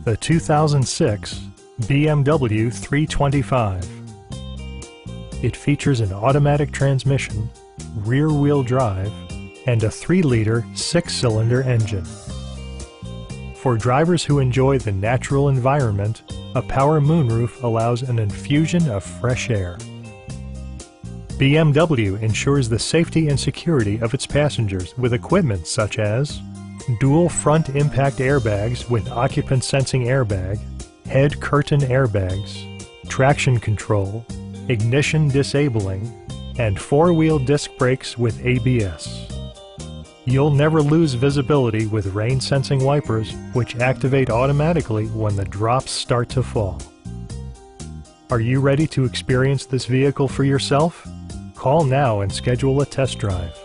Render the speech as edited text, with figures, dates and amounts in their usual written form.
the 2006 BMW 325. It features an automatic transmission, rear-wheel drive, and a 3-liter 6-cylinder engine. For drivers who enjoy the natural environment, a power moonroof allows an infusion of fresh air. BMW ensures the safety and security of its passengers with equipment such as dual front impact airbags with occupant sensing airbag, head curtain airbags, traction control, ignition disabling, and 4-wheel disc brakes with ABS. You'll never lose visibility with rain-sensing wipers, which activate automatically when the drops start to fall. Are you ready to experience this vehicle for yourself? Call now and schedule a test drive.